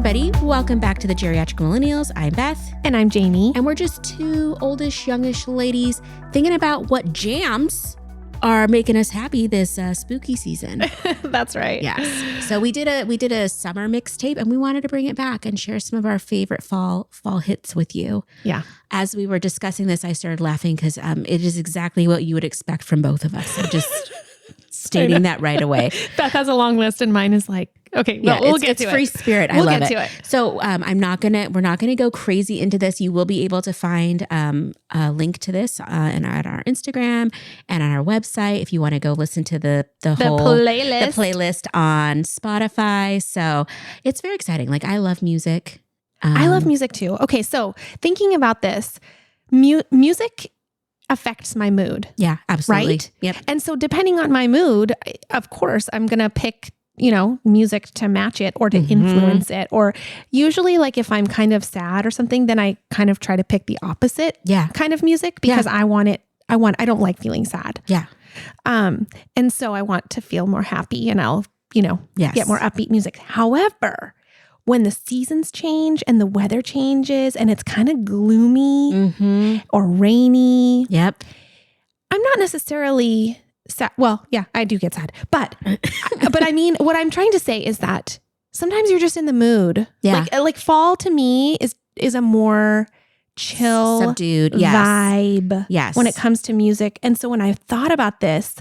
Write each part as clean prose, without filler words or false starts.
everybody. Welcome back to the Geriatric Millennials. I'm Beth. And I'm Jayme. And we're just two oldish, youngish ladies thinking about what jams are making us happy this spooky season. That's right. Yes. So we did a summer mixtape and we wanted to bring it back and share some of our favorite fall hits with you. Yeah. As we were discussing this, I started laughing because it is exactly what you would expect from both of us. I'm just stating that right away. Beth has a long list and mine is like, okay, well, we'll get to it. It's free spirit. We'll I love get it. to it. So we're not gonna go crazy into this. You will be able to find a link to this at our Instagram and on our website if you want to go listen to the whole playlist on Spotify. So it's very exciting. Like I love music. I love music too. Okay, so thinking about this, music affects my mood. Yeah, absolutely. Right? Yep. And so depending on my mood, of course, I'm going to pick, music to match it or to influence it. Or usually like if I'm kind of sad or something, then I kind of try to pick the opposite kind of music because I don't like feeling sad. Yeah. And so I want to feel more happy and I'll, get more upbeat music. However, when the seasons change and the weather changes and it's kind of gloomy or rainy. Yep. I'm not necessarily sad. Well, yeah, I do get sad, but I mean, what I'm trying to say is that sometimes you're just in the mood. Yeah. Like fall to me is a more chill, subdued vibe. Yes. When it comes to music. And so when I thought about this,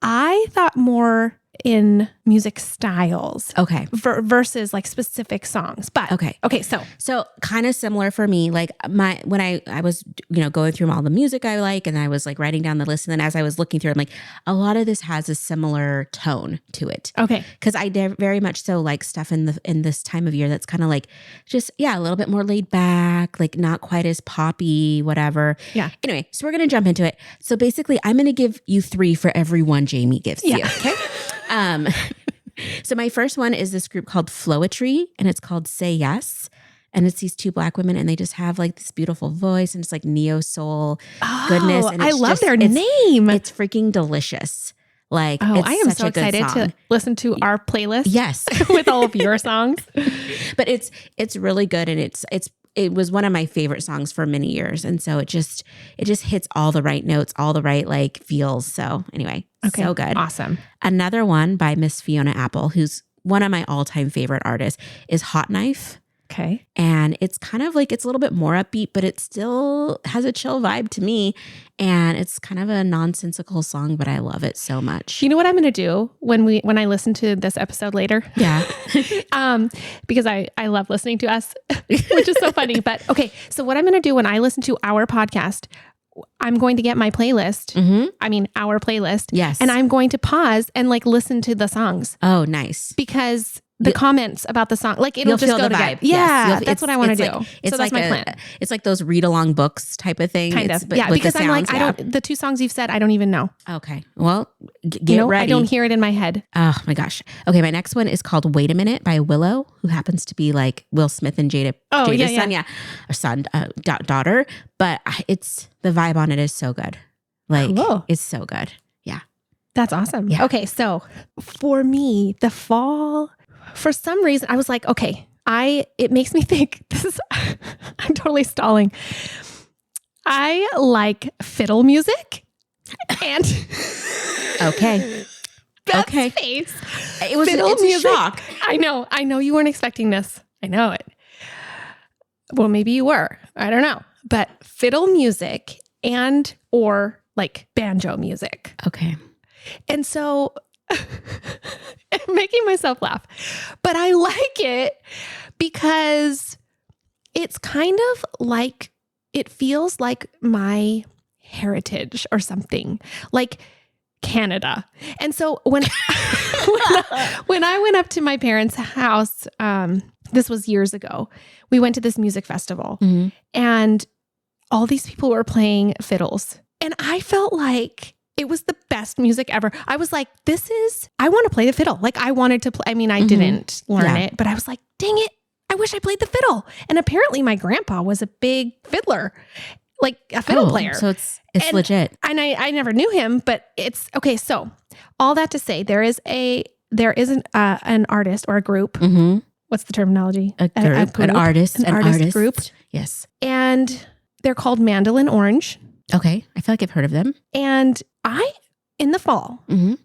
I thought more in music styles. Okay. Versus like specific songs. But okay. So kind of similar for me. Like when I was, going through all the music I like and I was like writing down the list. And then as I was looking through, I'm like, a lot of this has a similar tone to it. Okay. Cause I very much so like stuff in this time of year that's kind of like just, a little bit more laid back, like not quite as poppy, whatever. Yeah. Anyway, so we're going to jump into it. So basically I'm going to give you 3 for every one Jayme gives you. Okay. So my first one is this group called Floetry and it's called Say Yes. And it's these 2 Black women and they just have like this beautiful voice and it's like neo soul goodness. And I love their name. It's freaking delicious. Like, I am so excited to listen to our playlist. Yes. With all of your songs. But it's really good. And it was one of my favorite songs for many years. And so it just hits all the right notes, all the right like feels. So anyway, so good. Awesome. Another one by Miss Fiona Apple, who's one of my all-time favorite artists, is Hot Knife. Okay. And it's kind of like, it's a little bit more upbeat, but it still has a chill vibe to me. And it's kind of a nonsensical song, but I love it so much. You know what I'm going to do when I listen to this episode later? Yeah. Because I love listening to us, which is so funny. But okay, so what I'm going to do when I listen to our podcast, I'm going to get my playlist. Our playlist. Yes. And I'm going to pause and like listen to the songs. Oh, nice. Because the comments about the song, like it'll You'll just feel go the together. vibe. Yeah, Yes. that's what I want to do. So that's my plan. It's like those read along books type of thing. Kind of. Yeah, because I'm like, the 2 songs you've said, I don't even know. Okay. Well, get ready. I don't hear it in my head. Oh my gosh. Okay. My next one is called Wait a Minute by Willow, who happens to be like Will Smith and Jada's son. Yeah. Or son, daughter. But the vibe on it is so good. Like it's so good. Yeah. That's awesome. Yeah. Okay. So for me, the fall, for some reason, I was like, okay, it makes me think I'm totally stalling. I like fiddle music and okay. Beth's okay. face. It's a shock. I know you weren't expecting this. I know it. Well, maybe you were. I don't know. But fiddle music or like banjo music. Okay. And so I'm making myself laugh, but I like it because it's kind of like, it feels like my heritage or something, like Canada. And so when I went up to my parents' house, this was years ago, we went to this music festival and all these people were playing fiddles. And I felt like it was the best music ever. I was like, I want to play the fiddle. Like I wanted to play. I mean, I didn't learn it, but I was like, dang it. I wish I played the fiddle. And apparently my grandpa was a big fiddler, like a fiddle player. So it's legit. And I never knew him, but it's okay. So all that to say, there is an artist or a group. what's the terminology? A group, an artist group. Yes. And they're called Mandolin Orange. Okay. I feel like I've heard of them. And I, in the fall,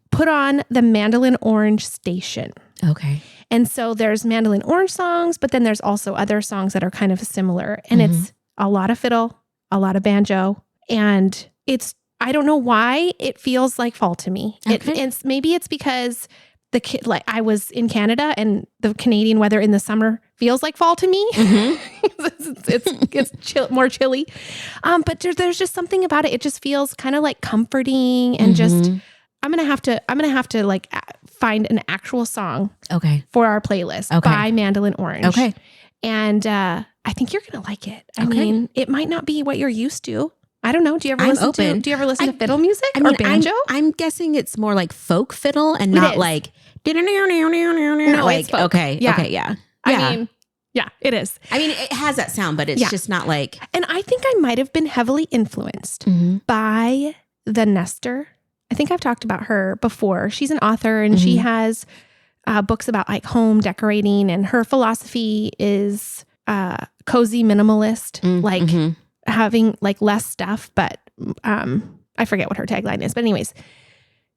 put on the Mandolin Orange station. Okay. And so there's Mandolin Orange songs, but then there's also other songs that are kind of similar. And it's a lot of fiddle, a lot of banjo. And I don't know why it feels like fall to me. Okay. Maybe it's because I was in Canada and the Canadian weather in the summer feels like fall to me. It's more chilly. But there's just something about it. It just feels kind of like comforting and just, I'm going to have to like find an actual song for our playlist by Mandolin Orange. Okay. And I think you're going to like it. I mean, it might not be what you're used to. I don't know. Do you ever listen to fiddle music or banjo? I'm guessing it's more like folk fiddle and not like no, like it's folk. Okay. Yeah. Okay. Yeah. I mean, yeah, it is. I mean, it has that sound, but it's just not like. And I think I might have been heavily influenced by the Nestor. I think I've talked about her before. She's an author and she has books about like home decorating, and her philosophy is cozy minimalist, like having like less stuff, but I forget what her tagline is. But anyways,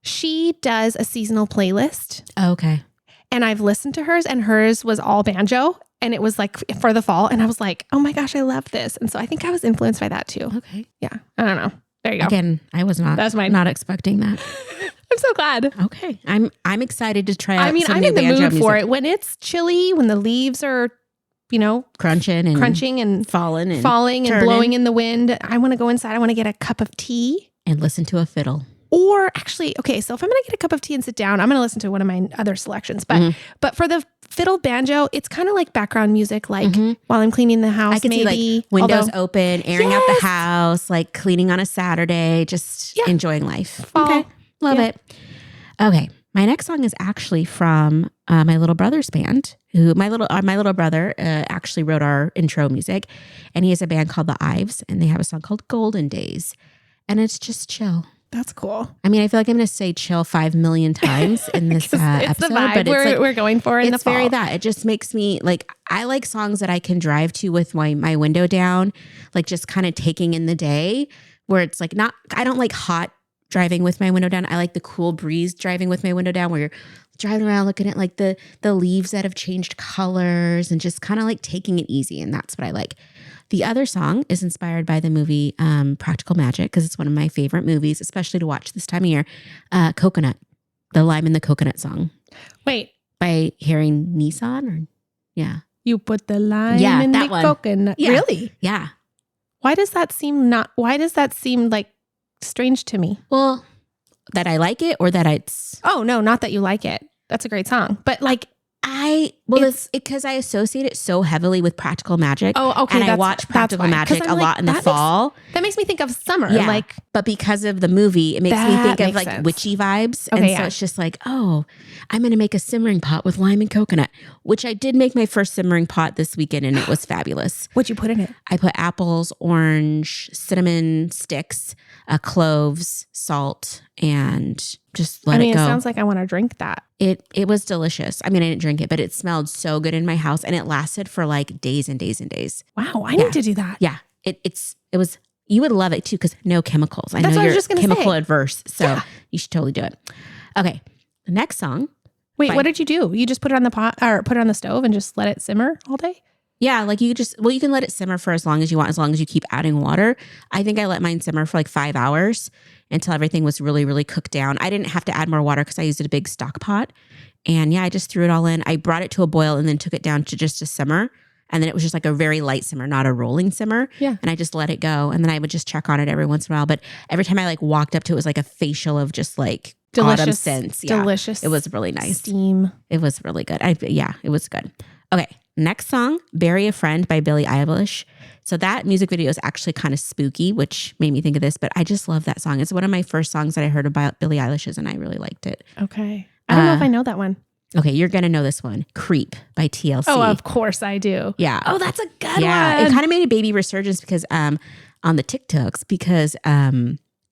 she does a seasonal playlist. Okay. And I've listened to hers, and hers was all banjo, and it was like for the fall. And I was like, oh my gosh, I love this. And so I think I was influenced by that too. Okay. Yeah. I don't know. There you go. Again, I was not. That's mine. Not expecting that. I'm so glad. Okay. I'm excited to try out I'm some in new the mood banjo for music. it. When it's chilly, when the leaves are, crunching and falling and turning. blowing in the wind. I want to go inside. I want to get a cup of tea. And listen to a fiddle. Or actually, okay, so if I'm going to get a cup of tea and sit down, I'm going to listen to one of my other selections. But for the fiddle banjo, it's kind of like background music, like while I'm cleaning the house. I can see like windows open, airing out the house, like cleaning on a Saturday, just enjoying life. Fall. Okay. Love it. Okay. My next song is actually from my little brother's band, who my little brother actually wrote our intro music, and he has a band called The Ives, and they have a song called Golden Days, and it's just chill. That's cool. I mean, I feel like I'm going to say chill 5 million times in this episode, the vibe but it's we're going for in the fall. It's very that. It just makes me like, I like songs that I can drive to with my window down, like just kind of taking in the day, where it's like I don't like hot driving with my window down. I like the cool breeze driving with my window down, where you're driving around looking at like the leaves that have changed colors and just kind of like taking it easy. And that's what I like. The other song is inspired by the movie Practical Magic, because it's one of my favorite movies, especially to watch this time of year. Coconut, the Lime in the Coconut song. Wait. By Harry Nissan? Yeah. You put the lime in the coconut. Yeah. Really? Yeah. Why does that seem like strange to me? Well, that I like it, or that it's... Oh, no, not that you like it. That's a great song. But like... it's because I associate it so heavily with Practical Magic. Oh, okay. And I watch Practical Magic a lot in the fall. That makes me think of summer. Yeah. But because of the movie, it makes me think of like sense. witchy vibes. Okay, and so it's just like, oh, I'm going to make a simmering pot with lime and coconut, which I did make my first simmering pot this weekend, and it was fabulous. What'd you put in it? I put apples, orange, cinnamon sticks, cloves, salt, and just let it go. It sounds like I want to drink that. It was delicious. I mean, I didn't drink it, but it smelled so good in my house, and it lasted for like days and days and days. Wow, I need to do that. Yeah, it was. You would love it too, because no chemicals. That's know what I you're was just gonna chemical say. adverse, so you should totally do it. Okay, the next song. Wait, what did you do? You just put it on the pot or put it on the stove and just let it simmer all day? Yeah, like you can let it simmer for as long as you want, as long as you keep adding water. I think I let mine simmer for like 5 hours until everything was really, really cooked down. I didn't have to add more water because I used a big stock pot. And yeah, I just threw it all in. I brought it to a boil and then took it down to just a simmer. And then it was just like a very light simmer, not a rolling simmer. Yeah. And I just let it go. And then I would just check on it every once in a while. But every time I like walked up to it, was like a facial of just like autumn scents. Yeah. Delicious. It was really nice. Steam. It was really good. It was good. Okay. Next song, Bury a Friend by Billie Eilish. So that music video is actually kind of spooky, which made me think of this, but I just love that song. It's one of my first songs that I heard about Billie Eilish's, and I really liked it. Okay. I don't know if I know that one. Okay, you're going to know this one. Creep by TLC. Oh, of course I do. Yeah. Oh, that's a good one. Yeah. It kind of made a baby resurgence because on the TikToks, because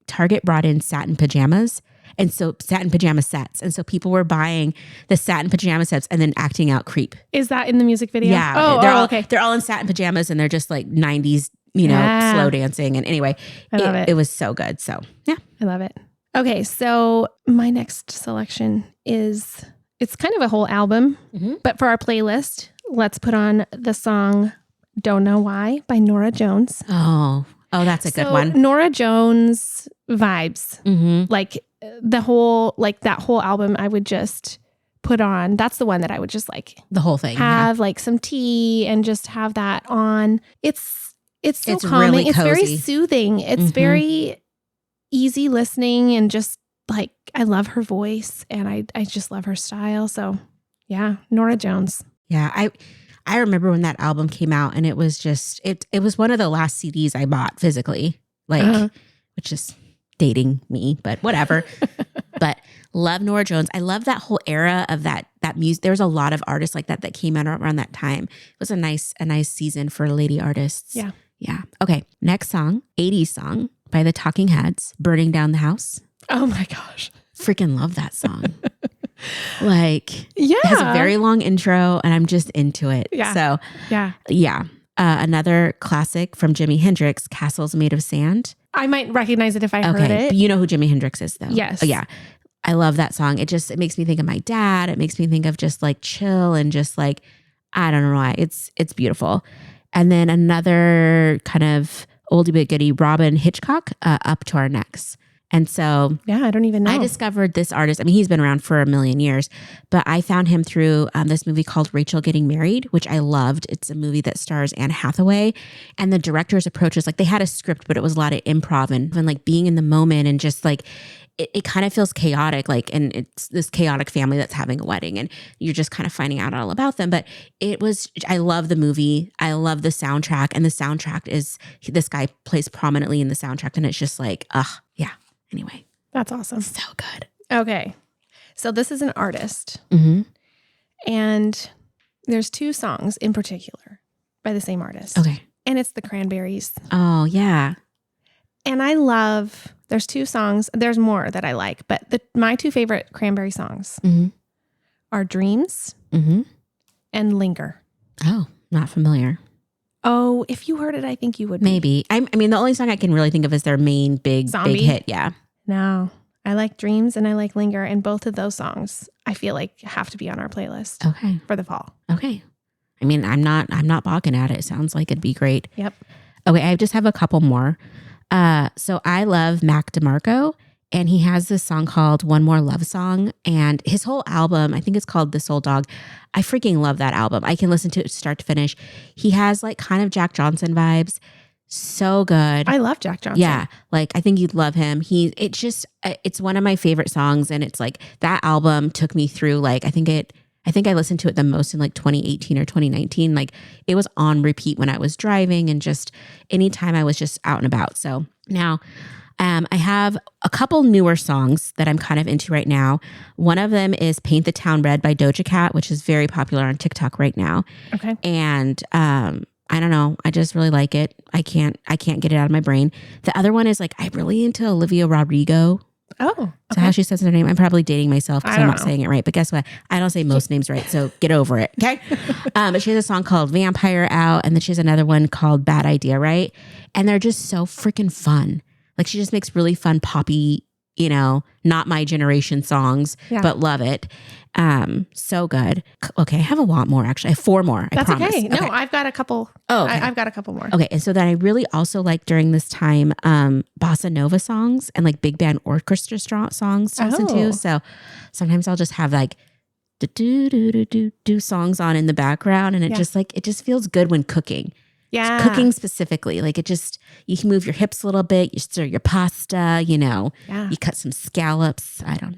Target brought in satin pajamas, And so satin pajama sets. And so people were buying the satin pajama sets and then acting out Creep. Is that in the music video? Yeah. Okay. They're all in satin pajamas and they're just like 90s, slow dancing. And anyway, I love it. It was so good. So yeah. I love it. Okay. So my next selection is, it's kind of a whole album, but for our playlist, let's put on the song Don't Know Why by Norah Jones. Oh, that's a good one. Norah Jones vibes. Like that whole album I would just put on. That's the one that I would just like the whole thing. Have like some tea and just have that on. It's so calming. Really it's very cozy. soothing. It's very easy listening and just like, I love her voice and I just love her style. So yeah, Norah Jones. Yeah. I remember when that album came out and it was just, it was one of the last CDs I bought physically, which is dating me, but whatever. But love Norah Jones. I love that whole era of that music. There was a lot of artists like that came out around that time. It was a nice season for lady artists. Yeah. Yeah. Okay. Next song, 80s song by the Talking Heads, Burning Down the House. Oh my gosh. Freaking love that song. Yeah. It has a very long intro and I'm just into it. Yeah. So, yeah. Another classic from Jimi Hendrix, Castles Made of Sand. I might recognize it if I heard it. But you know who Jimi Hendrix is though. Yes. Oh, yeah. I love that song. It makes me think of my dad. It makes me think of just like chill and just like, I don't know why. It's beautiful. And then another kind of oldie but goodie, Robin Hitchcock, Up to Our Necks. And so yeah, I don't even know. I discovered this artist. I mean, he's been around for a million years, but I found him through this movie called Rachel Getting Married, which I loved. It's a movie that stars Anne Hathaway. And the director's approach is like, they had a script, but it was a lot of improv and like being in the moment and just like, it kind of feels chaotic, like, and it's this chaotic family that's having a wedding and you're just kind of finding out all about them. But I love the movie. I love the soundtrack, and the soundtrack is, this guy plays prominently in the soundtrack and it's just like, yeah. Anyway. That's awesome. So good. Okay. So this is an artist. And there's two songs in particular by the same artist. Okay. And it's the Cranberries. Oh, yeah. And there's two songs. There's more that I like, but my two favorite Cranberry songs are Dreams and Linger. Oh, not familiar. Oh, if you heard it, I think you would. Maybe. I mean, the only song I can really think of is their main big hit. Yeah. No, I like Dreams and I like Linger, and both of those songs I feel like have to be on our playlist. Okay. For the fall. Okay. I mean, I'm not balking at it. It sounds like it'd be great. Yep. Okay, I just have a couple more. So I love Mac DeMarco, and he has this song called One More Love Song, and his whole album, I think it's called This Old Dog. I freaking love that album. I can listen to it start to finish. He has like kind of Jack Johnson vibes. So good. I love Jack Johnson. Yeah. Like, I think you'd love him. It's one of my favorite songs. And it's like that album took me through, like, I think I listened to it the most in like 2018 or 2019. Like, it was on repeat when I was driving and just anytime I was just out and about. So now I have a couple newer songs that I'm kind of into right now. One of them is Paint the Town Red by Doja Cat, which is very popular on TikTok right now. Okay. And I don't know. I just really like it. I can't get it out of my brain. The other one is like, I'm really into Olivia Rodrigo. Oh, okay. Is that how she says her name? I'm probably dating myself because I'm not saying it right. But guess what? I don't say most names right. So get over it. Okay. But she has a song called Vampire out. And then she has another one called Bad Idea, right? And they're just so freaking fun. Like, she just makes really fun poppy, not my generation songs, but love it. So good. Okay, I have a lot more actually. I have four more. That's I promise. okay. No, I've got a couple. Oh, okay. I've got a couple more. Okay, and so then I really also like during this time bossa nova songs and like big band orchestra songs to listen to. So sometimes I'll just have like do songs on in the background, and it just feels good when cooking. Yeah. Cooking specifically. Like, you can move your hips a little bit. You stir your pasta, you cut some scallops. I don't know.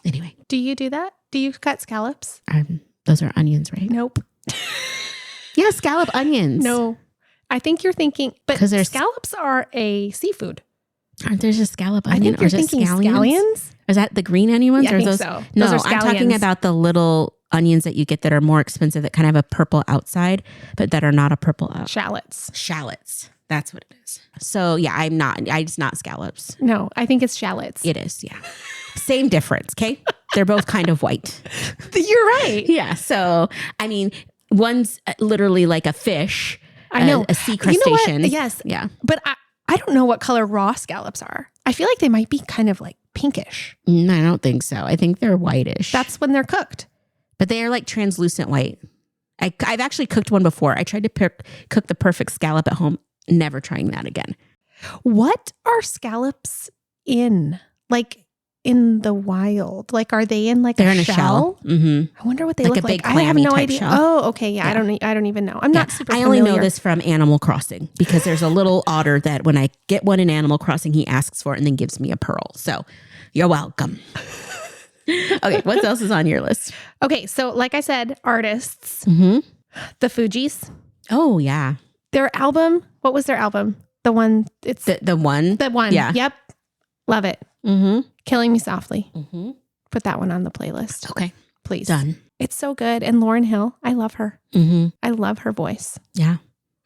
Anyway. Do you do that? Do you cut scallops? Those are onions, right? Nope. Yeah, scallop onions. No. I think you're thinking, but scallops are a seafood. Aren't there just scallop onions? I think you're thinking scallions. Is that the green onion ones? Yeah, I think so. No, those are I'm talking about the little onions that you get that are more expensive that kind of have a purple outside, but that are not a purple out. Shallots. That's what it is. So yeah, it's not scallops. No, I think it's shallots. It is, yeah. Same difference. Okay. They're both kind of white. You're right. Yeah. So, I mean, one's literally like a fish. I know. A sea crustacean. You know what? Yes. Yeah. But I don't know what color raw scallops are. I feel like they might be kind of like pinkish. I don't think so. I think they're whitish. That's when they're cooked. But they are like translucent white. I've actually cooked one before. I tried to cook the perfect scallop at home. Never trying that again. What are scallops in? Like in the wild? Like are they in like They're a in a shell? Mm-hmm. I wonder what they Like look a big like. I have clammy no type idea. shell. Oh, okay. Yeah, Yeah. I don't even know. I'm not super I familiar. only know this from Animal Crossing because there's a little otter that when I get one in Animal Crossing, he asks for it and then gives me a pearl. So you're welcome. Okay, what else is on your list? Okay, so like I said, artists, Mm-hmm. the Fugees, Oh, yeah. their album. What was their album? The one. It's The one? the one. Yeah. Yep. Love it. Mm-hmm. Killing Me Softly. Mm-hmm. Put that one on the playlist, Okay, please. done. It's so good. And Lauryn Hill, I love her. Mm-hmm. I love her voice. Yeah.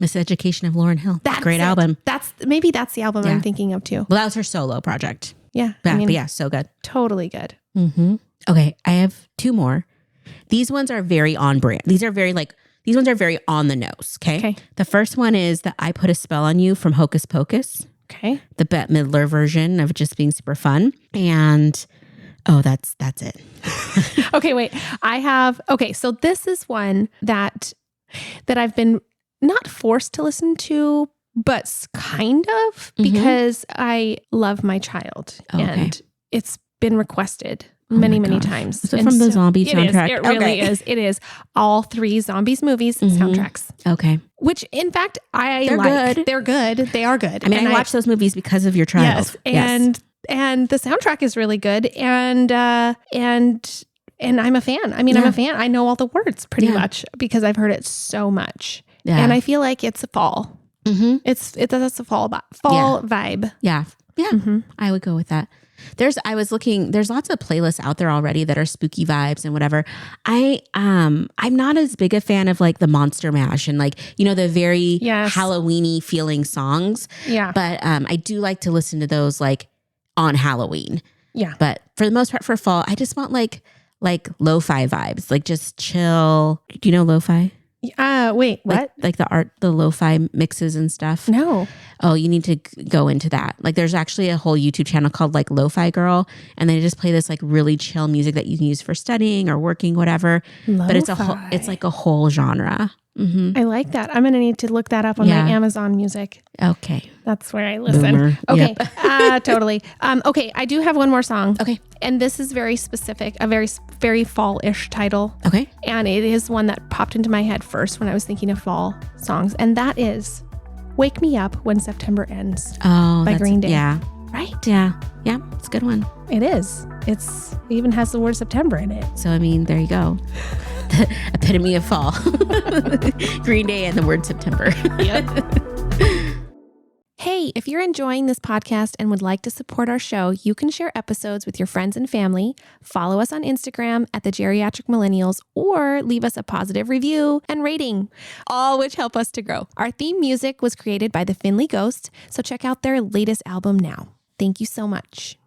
Miseducation of Lauryn Hill. That's Great it. album. Maybe that's the album Yeah. I'm thinking of too. Well, that was her solo project. Yeah. Yeah, I mean, but yeah, so good. totally good. Mm-hmm. Okay, I have two more. These ones are very on brand. These ones are very on the nose. Okay. The first one is the I Put a Spell on You from Hocus Pocus, Okay. the Bette Midler version of just being super fun. And that's it. Okay, wait. So this is one that I've been not forced to listen to, but kind of because I love my child Okay. and it's been requested Oh my many gosh. times. Is it And from the zombie it is. soundtrack? It really Okay. is. It is all 3 Zombies movies soundtracks, Okay. which in fact They're like. good. They're good. They are good. I mean, And I watched those movies because of your child. Yes. And the soundtrack is really good. And I'm a fan. I mean, I'm Yeah. a fan. I know all the words pretty Yeah. much because I've heard it so much. Yeah. And I feel like it's a fall. Mm-hmm. That's a fall vibe. Yeah. Yeah. Mhm. I would go with that. There's lots of playlists out there already that are spooky vibes and whatever. I'm not as big a fan of like the Monster Mash and like, the very Yes. Halloween-y feeling songs. Yeah. But I do like to listen to those like on Halloween. Yeah. But for the most part for fall, I just want like lo-fi vibes, like just chill. Do you know lo-fi? Wait, what? Like the lo-fi mixes and stuff. No. Oh, you need to go into that. Like there's actually a whole YouTube channel called like Lo-Fi Girl. And they just play this like really chill music that you can use for studying or working, whatever. But it's like a whole genre. Mm-hmm. I like that. I'm going to need to look that up on Yeah. my Amazon Music. Okay. That's where I listen. Boomer. Okay. Yep. Totally. Okay. I do have one more song. Okay. And this is very specific, a very, very fall-ish title. Okay. And it is one that popped into my head first when I was thinking of fall songs. And that is Wake Me Up When September Ends. Oh, By Green Day. Yeah. Right? Yeah. Yeah. It's a good one. It is. It even has the word September in it. So, I mean, there you go. The epitome of fall. Green Day and the word September. Yep. Hey, if you're enjoying this podcast and would like to support our show, you can share episodes with your friends and family, follow us on Instagram at the Geriatric Millennials, or leave us a positive review and rating, all which help us to grow. Our theme music was created by the Finley Ghost, so check out their latest album now. Thank you so much.